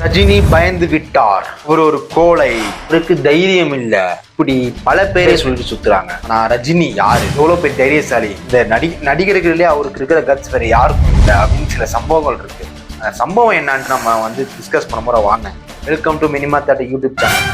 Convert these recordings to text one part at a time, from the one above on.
ரஜினி பயந்து விட்டார். ஒரு கோழை, அவருக்கு தைரியம் இல்ல, இப்படி பல பேரை சொல்லிட்டு சுத்துறாங்க. ஆனா ரஜினி யாரு, எவ்வளவு பெரிய தைரியசாலி, இந்த நடிகர்களே அவருக்கு இருக்கிற கட்ஸ் வேற யாருக்கும் இல்லை அப்படின்னு சில சம்பவங்கள் இருக்கு. அந்த சம்பவம் என்னன்னு நம்ம டிஸ்கஸ் பண்ண போற. வாங்க, welcome to minima theatre YouTube channel.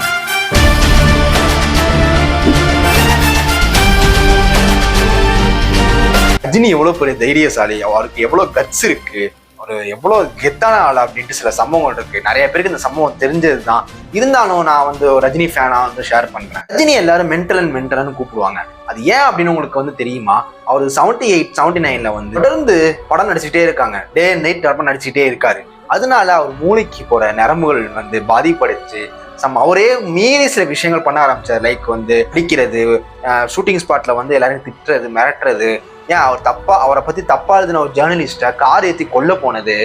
Rajini எவ்வளவு பெரிய தைரியசாலி, அவருக்கு எவ்வளவு கட்ஸ் இருக்கு, ஒரு எவ்வளவு கெத்தான ஆள் அப்படின்ட்டு சில சம்பவங்கள் இருக்கு. நிறைய பேருக்கு இந்த சம்பவம் தெரிஞ்சதுதான். இருந்தாலும் நான் ரஜினி ஃபேனா ஷேர் பண்றேன். ரஜினி எல்லாரும் மென்டல்னு கூப்பிடுவாங்க. அது ஏன் அப்படின்னு உங்களுக்கு தெரியுமா? அவர் 78, 79ல தொடர்ந்து படம் நடிச்சுட்டே இருக்காங்க. டே அண்ட் நைட் படம் நடிச்சுட்டே இருக்காரு. அதனால அவர் மூளைக்கு போற நரம்புகள் பாதிப்படைச்சு அவரே மீறி சில விஷயங்கள் பண்ண ஆரம்பிச்சார். லைக் அடிக்கிறது, ஷூட்டிங் ஸ்பாட்ல எல்லாரையும் திட்டுறது, மிரட்டுறது. ஏன் அவரை பத்தி தப்பா எழுதின ஒரு ஜேர்னலிஸ்ட கார் ஏற்றி கொல்ல போனது,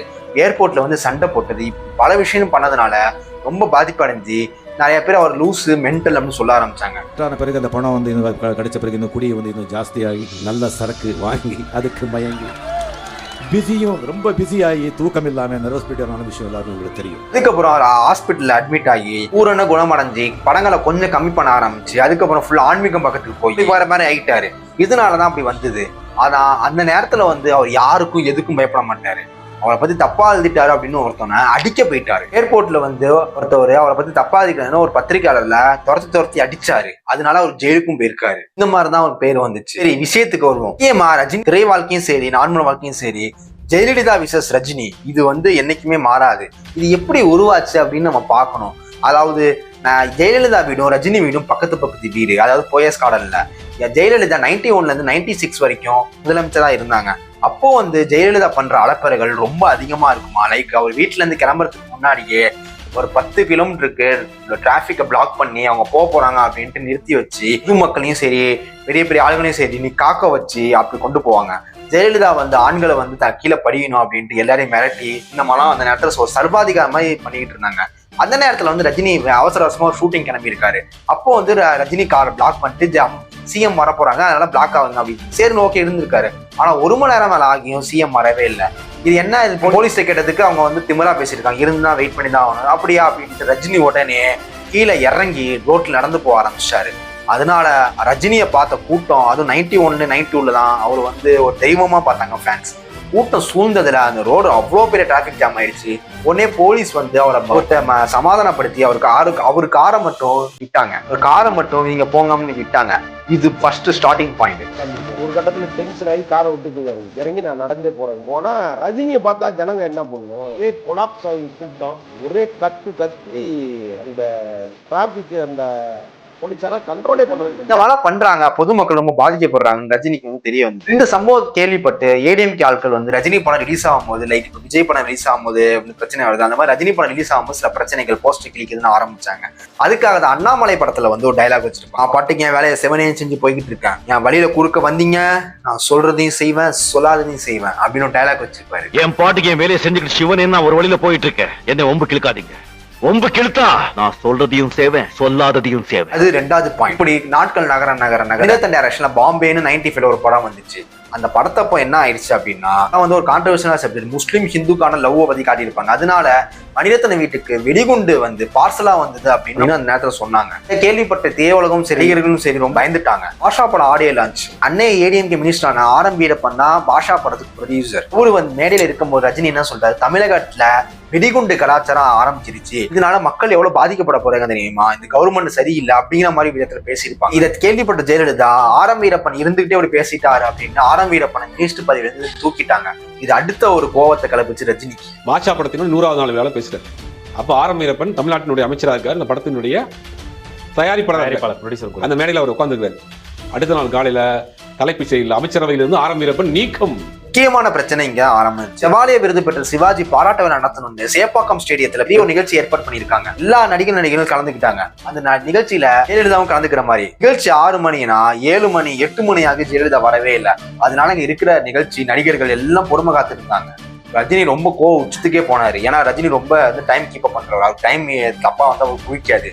ஏர்போர்ட்ல சண்டை போட்டது, பல விஷயம் பண்ணதுனால ரொம்ப பாதிப்படைஞ்சு நிறைய பேர் அவர் லூஸு, மென்டல் அப்படின்னு சொல்ல ஆரம்பிச்சாங்க. பிறகு அந்த பணம் கிடைச்ச பிறகு இந்த குடியை இன்னும் ஜாஸ்தியாகி நல்ல சரக்கு வாங்கி அதுக்கு மயங்கி ரொம்ப பிஸியாகி தூக்கம் இல்லாம நர்வஸ்பிட்டான விஷயம் எல்லாரும் உங்களுக்கு தெரியும். அதுக்கப்புறம் அவர் ஹாஸ்பிட்டல்ல அட்மிட் ஆகி பூரண குணமடைஞ்சு படங்களை கொஞ்சம் கம்மி பண்ண ஆரம்பிச்சு அதுக்கப்புறம் ஃபுல் ஆன்மீகம் பக்கத்துக்கு போய் வர மாதிரி ஆயிட்டாரு. இதனாலதான் அப்படி வந்தது. ஆனா அந்த நேரத்துல அவர் யாருக்கும் எதுக்கும் பயப்பட மாட்டாரு. அவரை பத்தி தப்பா எழுதிட்டாரு அப்படின்னு ஒருத்தவனை அடிக்க போயிட்டாரு. ஏர்போர்ட்ல ஒருத்தவர் அவரை பத்தி தப்பா எழுதிக்கணும்னு ஒரு பத்திரிகையாளர்ல துரத்தி அடிச்சாரு. அதனால அவர் ஜெயிலுக்கும் போயிருக்காரு. இந்த மாதிரிதான் அவர் பேர் வந்துச்சு. சரி, விஷயத்துக்கு வருவோம். முக்கியமா ரஜினி திரை வாழ்க்கையும் சரி, நார்மல் வாழ்க்கையும் சரி, ஜெயலலிதா விசஸ் ரஜினி இது என்னைக்குமே மாறாது. இது எப்படி உருவாச்சு அப்படின்னு நம்ம பார்க்கணும். அதாவது ஜெயலலிதா வீடும் ரஜினி வீடும் பக்கத்து வீடு. அதாவது போயஸ் கார்டன்ல ஜெயலலிதா 91ல இருந்து 96 வரைக்கும் முதலமைச்சரா இருந்தாங்க. அப்போ ஜெயலலிதா பண்ற அலப்பறைகள் ரொம்ப அதிகமா இருக்குமா. லைக் அவர் வீட்டுல இருந்து கிளம்புறதுக்கு முன்னாடியே ஒரு 10 கிலோமீட்டருக்கு டிராபிக்கை பிளாக் பண்ணி அவங்க போறாங்க அப்படின்ட்டு நிறுத்தி வச்சு மக்களையும் சரி, பெரிய பெரிய ஆளுங்களையும் சரி நீ காக்க வச்சு அப்படி கொண்டு போவாங்க. ஜெயலலிதா ஆண்களை கீழே படிக்கணும் அப்படின்ட்டு எல்லாரையும் மிரட்டி இந்த மாதிரிலாம் அந்த நேரத்துல ஒரு சர்வாதிகார மாதிரி பண்ணிக்கிட்டு இருந்தாங்க. அந்த நேரத்துல ரஜினி அவசர அவசரமா ஷூட்டிங் கிளம்பி இருக்காரு. அப்போ ரஜினி காரை பிளாக் பண்ணிட்டு சிஎம் வர போறாங்க, அதனால பிளாக் ஆகுங்க அப்படின்னு சரி ஓகே இருந்திருக்காரு. ஆனா 1 மணி நேரம் மேல ஆகியும் சிஎம் வரவே இல்லை. இது என்ன, போலீஸ் கேட்டதுக்கு அவங்க திமிரா பேசியிருக்காங்க, இருந்தா வெயிட் பண்ணி தான் ஆகணும் அப்படியா அப்படின்ட்டு ரஜினி உடனே கீழே இறங்கி ரோட்ல நடந்து போக ஆரம்பிச்சாரு. அதனால ரஜினியை பார்த்த கூட்டம், அதுவும் 91, 92ல தான் அவர் ஒரு தெய்வமா பார்த்தாங்க ஃபேன்ஸ். கூட்டம் சூழ்ந்ததுல அந்த ரோடு அவ்வளோ பெரிய டிராபிக் ஜாம் ஆயிடுச்சு. உடனே போலீஸ் அவரை சமாதானப்படுத்தி அவரு காரை மட்டும் விட்டாங்க. ஒரு காரை மட்டும் நீங்க போங்கன்னு விட்டாங்க. இது ஃபர்ஸ்ட் ஸ்டார்டிங் பாயிண்ட். ஒரு கட்டத்துல டென்ஷன் ஆகி காரை விட்டு இறங்கி நான் நடந்தே போறேன். போனா ரஜினியை பார்த்தா ஜனங்க என்ன பண்ணுவோம், ஒரே கொலாப்ஸ் ஆகி கூட்டம், ஒரே கத்தி அந்த டிராபிக் அந்த கண்ட்ரோலே பண்றாங்க. பொதுமக்கள் ரொம்ப பாதிக்கப்படுறாங்க. ரஜினிக்கு தெரிய வந்து இந்த சம்பவம் கேள்விப்பட்டு ஏடிஎம்கே ஆட்கள் ரஜினி படம் ரிலீஸ் ஆகும்போது, லைக் விஜய் படம் ரிலீஸ் ஆகும்போது பிரச்சனை வருது, அந்த மாதிரி ரஜினி படம் ரிலீஸ் ஆகும்போது சில பிரச்சனைகள் போஸ்டர் கிளிக்குதுன்னு ஆரம்பிச்சாங்க. அதுக்காக தான் அண்ணாமலை படத்துல ஒரு டைலாக் வச்சிருப்பான், பாட்டுக்கு என் வேலையை 7 செஞ்சு போய்கிட்டு இருக்கேன், என் வழியில குறுக்க வந்தீங்க நான் சொல்றதையும் செய்வேன் சொல்லாததையும் செய்வேன் அப்படின்னு ஒரு டைலாக் வச்சிருப்பாரு. என் பாட்டுக்கு என் வேலையை செஞ்சுக்கிட்டு சிவன் என்ன ஒரு வழியில போயிட்டு இருக்கேன், என்ன ஒம்பு கிழக்காதீங்க, ஒம்பு கிழத்தா நான் சொல்றதையும் செய்வேன் சொல்லாததையும் செய்வேன். அது 2வது பாயிண்ட். இப்படி நாட்கள் நகர டைரக்ஷன்ல பாம்பேன்னு 95ல ஒரு படம் வந்துச்சு. அந்த படத்தப்போ என்ன ஆயிடுச்சு அப்படின்னா ஒரு கான்ட்ரவர்ஷியல் சப்ஜெக்ட், முஸ்லீம் ஹிந்துக்கான லவ் பத்தி காட்டியிருப்பாங்க. அதனால மணிரத்னம் வீட்டுக்கு வெடிகுண்டு பார்சலா வந்தது அப்படின்னு அந்த நேரத்துல சொன்னாங்க. கேள்விப்பட்ட தேவலகம் சிறியர்களும் சரி ரொம்ப பயந்துட்டாங்க. பாஷா படம் ஆடியோ லான்ச், அன்னை ஏடிஎம்கே மினிஸ்டரான ஆர்.எம். வீரப்பன் தான் பாஷா படத்துக்கு ப்ரொடியூசர். ஊரு மேடையில இருக்கும்போது ரஜினி என்ன சொல்றாரு, தமிழகத்துல வெடிகுண்டு கலாச்சாரம் ஆரம்பிச்சிருச்சு, இதனால மக்கள் எவ்வளவு பாதிக்கப்பட போறாங்க தெரியுமா, இந்த கவர்மெண்ட் சரியில்லை அப்படிங்கிற மாதிரி விதத்துல பேசியிருப்பாங்க. இதை கேள்விப்பட்ட ஜெயலலிதா ஆர்.எம். வீரப்பன் இருந்துகிட்டே அப்படி பேசிட்டாரு அப்படின்னா ஆர்.எம். வீரப்பனை மினிஸ்டர் பதவியில தூக்கிட்டாங்க. இது அடுத்த ஒரு கோவத்தை கிளப்பிச்சு ரஜினி. பாஷா படத்தினுடைய 100வது நாள் வேலை பேசுறாரு. அப்போ ஆர்.எம். வீரப்பன் தமிழ்நாட்டினுடைய அமைச்சராக இருக்காரு, இந்த படத்தினுடைய தயாரிப்பாளர் ப்ரொடியூசர். அந்த மேடையில் அவர் உட்காந்துருக்காரு. அடுத்த நாள் காலையில தலைப்புச் செய்தியில் அமைச்சரவையிலிருந்து ஆர்.எம். வீரப்பன் நீக்கம். முக்கியமான பிரச்சனை இங்க ஆரம்பிச்சு. செவாலிய விருது பெற்ற சிவாஜி பாராட்ட விழா நடத்தணும் சேப்பாக்கம் ஸ்டேடியத்துல ஒரு நிகழ்ச்சி ஏற்பாடு பண்ணிருக்காங்க. எல்லா நடிகர்களும் கலந்துக்கிட்டாங்க. அந்த நிகழ்ச்சியில ஜெயலலிதாவும் கலந்துக்கிற மாதிரி. நிகழ்ச்சி 6 மணினா 7 மணி 8 மணி ஆகி ஜெயலலிதா வரவே இல்லை. அதனால இங்க இருக்கிற நிகழ்ச்சி நடிகர்கள் எல்லாம் பொறுமை காத்துட்டு இருந்தாங்க. ரஜினி ரொம்ப உச்சத்துக்கே போனாரு. ஏன்னா ரஜினி ரொம்ப டைம் கீப் அப் பண்றவர். டைம் தப்பா அவருக்கு பிடிக்காது.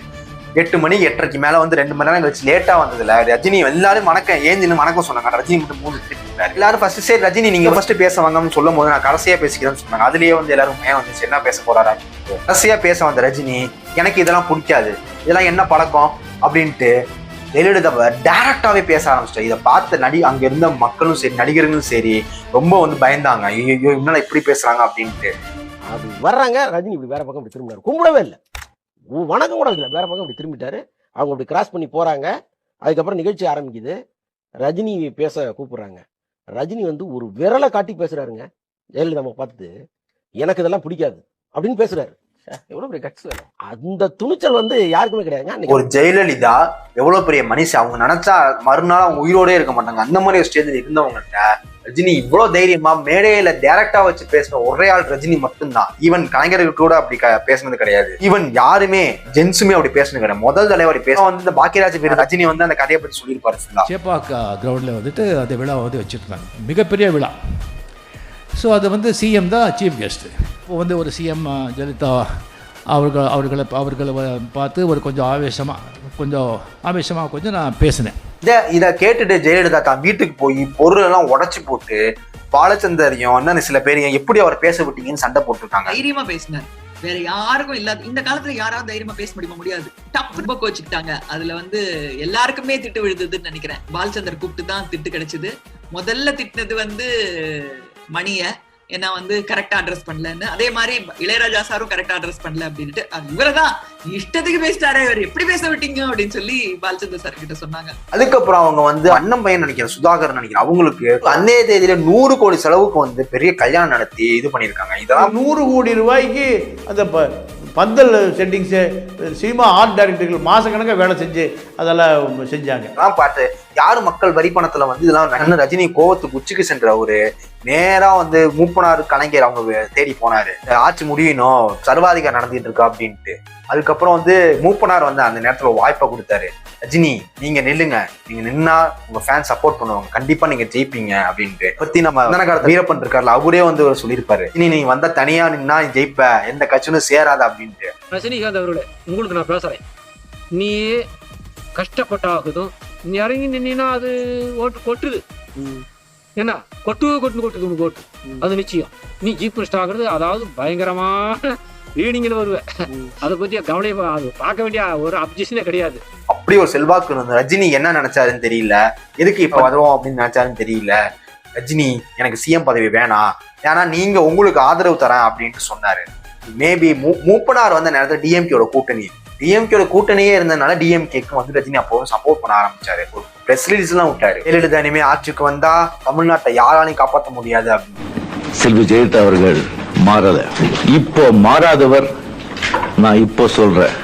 8 மணி 8:30 மேல வந்து 2 மணி நேரம் கழிச்சு லேட்டா வந்ததுல ரஜினி எல்லாரும் வணக்கம் ஏந்தின்னு வணக்கம் சொன்னாங்க. ரஜினி மட்டும் 3 திருப்பி எல்லாரும் ஃபர்ஸ்ட் சரி ரஜினி நீங்க ஃபர்ஸ்ட் பேச வாங்கன்னு சொல்லும் போது நான் கடைசியா பேசிக்கிறேன்னு சொன்னாங்க. அதுலயே வந்து எல்லாரும் பயம் வந்துச்சு, என்ன பேச போறாரா. கடைசியா பேச வந்த ரஜினி எனக்கு இதெல்லாம் பிடிக்காது, இதெல்லாம் என்ன பழக்கம் அப்படின்ட்டு ஜெயலலிதா டைரக்டாவே பேச ஆரம்பிச்சிட்டேன். இதை பார்த்த அங்க இருந்த மக்களும் சரி நடிகர்களும் சரி ரொம்ப வந்து பயந்தாங்க. ஐயோ இவனால இப்படி பேசுறாங்க அப்படின்ட்டு. அது வர்றாங்க, ரஜினி இப்படி வேற பக்கம் இப்படி திரும்பினாரு, கும்பிடவே இல்லை, வணக்கம் கூட வைக்கல, வேற பக்கம் இப்படி திரும்பிட்டாரு. அவங்க அப்படி கிராஸ் பண்ணி போறாங்க. அதுக்கப்புறம் நிகழ்ச்சி ஆரம்பிக்குது. ரஜினி பேச கூப்பிடுறாங்க. ரஜினி வந்து ஒரு விரலை காட்டி பேசுறாருங்க. ஜெயலலிதா பார்த்துட்டு எனக்கு இதெல்லாம் பிடிக்காது அப்படின்னு பேசுறாரு. எவ்வளவு பெரிய கட்சி வேணும். அந்த துணிச்சல் வந்து யாருக்குமே கிடையாது. ஒரு ஜெயலலிதா எவ்வளவு பெரிய மனுஷன், அவங்க நினைச்சா மறுநாள் அவங்க உயிரோடே இருக்க மாட்டாங்க. அந்த மாதிரி ஒரு ஸ்டேஜ்ல இருந்தவங்கள்ட்ட ரஜினி இவ்வளவு தைரியமா மேடையில டைரக்டா வச்சு பேசின ஒரே ஆள் ரஜினி மட்டும்தான். ஈவன் கலைஞர்கள் கூட அப்படி பேசுனது கிடையாது. ஈவன் யாருமே ஜென்ஸுமே அப்படி பேசுனது கிடையாது. முதல் தலைவர் பேச வந்து இந்த பாக்கியராஜ் பேர் ரஜினி வந்து அந்த கதையை பற்றி சொல்லியிருப்பாரு. சேப்பாக்கா கிரவுண்டில் வந்துட்டு அந்த விழாவை வந்து வச்சுருந்தாங்க, மிகப்பெரிய விழா. ஸோ அது வந்து சிஎம் தான் சீஃப் கெஸ்ட்டு. இப்போ வந்து ஒரு சிஎம் ஜெயலலிதா அவர்களை பார்த்து ஒரு கொஞ்சம் ஆவேசமாக கொஞ்சம் நான் பேசினேன். இதை கேட்டுட்டு ஜெயலலிதா தான் வீட்டுக்கு போய் பொருள் எல்லாம் உடைச்சு போட்டு பாலச்சந்தரையும் இன்னும் சில பேரையும் எப்படி அவர் பேச விட்டீங்கன்னு சண்டை போட்டுருக்காங்க. தைரியமா பேசினார், வேற யாருக்கும் இல்லாத. இந்த காலத்துல யாராவது தைரியமா பேச முடியாது. டப்பு கோச்சுக்கிட்டாங்க. அதுல வந்து எல்லாருக்குமே திட்டு விழுதுன்னு நினைக்கிறேன். பாலச்சந்தர் கூப்பிட்டு தான் திட்டு கிடைச்சது. முதல்ல திட்டினது வந்து மணிய, ஏன்னா வந்து கரெக்டா அட்ரஸ் பண்ணலன்னு. அதே மாதிரி இளையராஜா சாரும் கரெக்டா அட்ரஸ் பண்ணல அப்படின்ட்டு இவரதான் இஷ்டத்துக்கு பேசிட்டாரே, இவர் எப்படி பேச விட்டீங்க அப்படின்னு சொல்லி பாலச்சந்தர் சார் கிட்ட சொன்னாங்க. அதுக்கப்புறம் அவங்க வந்து அண்ணன் பையன் நினைக்கிறேன், சுதாகர் நினைக்கிறேன், அவங்களுக்கு அன்றைய தேதியில 100 கோடி செலவுக்கு வந்து பெரிய கல்யாணம் நடத்தி இது பண்ணிருக்காங்க. இதெல்லாம் 100 கோடி ரூபாய்க்கு அந்த பந்தல் செட்டிங்ஸு, சினிமா ஆர்ட் டைரக்டர்கள் மாசக்கணக்காக வேலை செஞ்சு அதெல்லாம் செஞ்சாங்க. இதெல்லாம் பார்த்து யாரு மக்கள் வரி பணத்துல வந்து இதெல்லாம் ரஜினி கோவத்துக்கு உச்சிக்கு சென்ற ஒரு நேரா வந்து மூப்பனார் கலைஞர் அவங்க தேடி போனாரு. ஆட்சி முடியணும், சர்வாதிகாரம் நடந்துட்டு இருக்கா அப்படின்ட்டு. அதுக்கப்புறம் வந்து மூப்பனார் வந்து அந்த நேரத்துல வாய்ப்பை கொடுத்தாரு. ரஜினி நீங்க நில்லுங்க, நீங்க நின்னா உங்க ஃபேன் சப்போர்ட் பண்ணுவாங்க, கண்டிப்பா நீங்க ஜெயிப்பீங்க அப்படின்ட்டு. பத்தி நம்ம காலத்துல வீரப்பன் இருக்காருல, அவரே வந்து சொல்லியிருப்பாரு, நீ வந்தா தனியா நின்னா நீ ஜெயிப்ப, எந்த கட்சியும் சேராத அப்படின்ட்டு. ரஜினிகாந்த் அவர்களே, உங்களுக்கு நான் பேசுறேன், நீ கஷ்டப்பட்டாகுதும் நீ இறங்கி நின்னா அது ஓட்டு கொட்டுது. என்ன கொட்டுது ஓட்டு, அது நிச்சயம். நீ ஜீப் மினிஸ்டர் ஆகுறது அதாவது பயங்கரமான ரீடிங்கில் வருவேன். அதை பத்தி கவனம் அது பார்க்க வேண்டிய ஒரு அப்ஜெக்ஷனே கிடையாது. அப்படி ஒரு செல்வாக்கு இருந்தது. ரஜினி என்ன நினைச்சாருன்னு தெரியல, எதுக்கு இப்ப வருவோம் அப்படின்னு நினைச்சாருன்னு தெரியல. ரஜினி எனக்கு சிஎம் பதவி வேணாம், ஏன்னா நீங்க உங்களுக்கு ஆதரவு தரேன் அப்படின்ட்டு சொன்னாரு. மேபி மூப்பனார் வந்த நேரத்தில் டிஎம்கேயோட கூட்டணியே இருந்ததுனால டிஎம்கேக்கு வந்து ரஜினி அப்போவும் சப்போர்ட் பண்ண ஆரம்பிச்சாரு. ஒரு பிரஸ் ரிலீஸ் எல்லாம் விட்டாரு, ஜெயலலிதா இனிமே ஆட்சிக்கு வந்தா தமிழ்நாட்டை யாராலையும் காப்பாற்ற முடியாது அப்படின்னு. செல்வி ஜெயலலிதா அவர்கள் மாறல, இப்போ மாறாதவர். நான் இப்போ சொல்றேன்,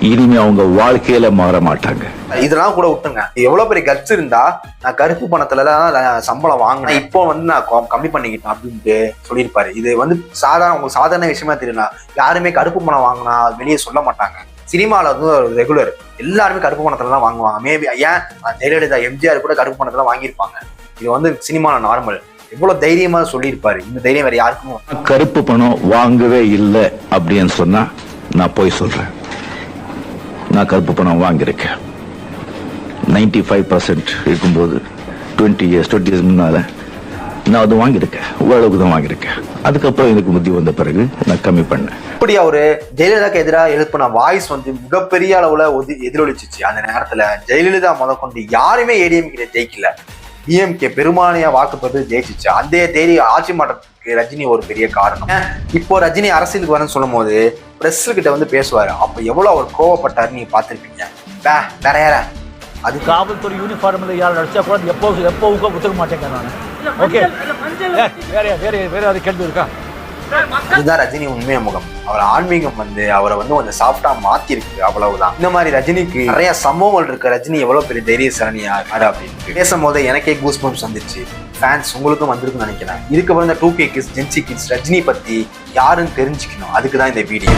இனிமே அவங்க வாழ்க்கையில மாற மாட்டாங்க. இதெல்லாம் கூட விட்டுங்க, எவ்வளவு பெரிய கட்ஸ் இருந்தா நான் கருப்பு பணத்துல தான் சம்பளம் வாங்கினேன், இப்போ வந்து நான் கம்மி பண்ணிக்கிட்டேன் அப்படின்ட்டு சொல்லியிருப்பாரு. இது வந்து உங்களுக்கு சாதாரண விஷயமா தெரியல. யாருமே கருப்பு பணம் வாங்கினா வெளியே சொல்ல மாட்டாங்க. சினிமாவில் வந்து ரெகுலர் எல்லாருமே கருப்பு பணத்துல தான் வாங்குவாங்க. மேபி ஏன் ஜெயலலிதா எம்ஜிஆர் கூட கருப்பு பணத்துல வாங்கியிருப்பாங்க. இது வந்து சினிமாவில் நார்மல். எவ்வளவு தைரியமா சொல்லியிருப்பாரு. இந்த தைரியம் வேற யாருக்கும். கருப்பு பணம் வாங்கவே இல்லை அப்படின்னு சொன்னா நான் போய் சொல்றேன். நான் கருப்பு பணம் வாங்கியிருக்கேன். 95% இருக்கும்போது 20 years முன்னால நான் அது வாங்கியிருக்கேன், ஓரளவுக்கு தான் வாங்கியிருக்கேன். அதுக்கப்புறம் எனக்கு புத்தி வந்த பிறகு நான் கம்மி பண்ணேன். இப்படி அவரு ஜெயலலிதாக்கு எதிராக எழுப்பின வாய்ஸ் வந்து மிகப்பெரிய அளவுல எதிரொலிச்சிச்சு. அந்த நேரத்துல ஜெயலலிதா முதற்கொண்டு யாருமே ஏடிஎம்கே ஜெயிக்கல, டிஎம்கே பெரும்பான்மையா வாக்கு பெற்று ஜெயிச்சிச்சு. அந்த தேதி ஆட்சி மாற்றத்துக்கு ரஜினி ஒரு பெரிய காரணம். இப்போ ரஜினி அரசியலுக்கு வரேன்னு சொல்லும் போது பிரஸ் கிட்ட வந்து பேசுவாரு. அப்ப எவ்வளவு அவர் கோவப்பட்டாரு நீங்க பாத்துருப்பீங்க. வேற யார அது காவல்துறை யூனிஃபார்ம்ல யார் நடிச்சா கூட எப்போ ஒத்துக்க மாட்டேங்க நான். ஓகே, வேற அது கேள்வி இருக்கா? இதுதான் ரஜினி உண்மைய முகம். அவர் ஆன்மீகம் வந்து அவரை வந்து கொஞ்சம் சாஃப்டா மாத்திருக்கு, அவ்வளவுதான். இந்த மாதிரி ரஜினிக்கு நிறைய சம்பவங்கள் இருக்கு. ரஜினி எவ்வளவு பெரிய தைரியசாலியா இருக்காரு அப்படின்னு பேசும்போது எனக்கே கூஸ் பம்ப்ஸ் வந்துச்சு. ஃபேன்ஸ் உங்களுக்கும் வந்திருக்குன்னு நினைக்கிறேன். இதுக்கப்புறம் இந்த 2K kids, gen Z kids Rajini பத்தி யாருன்னு தெரிஞ்சுக்கணும். அதுக்குதான் இந்த வீடியோ.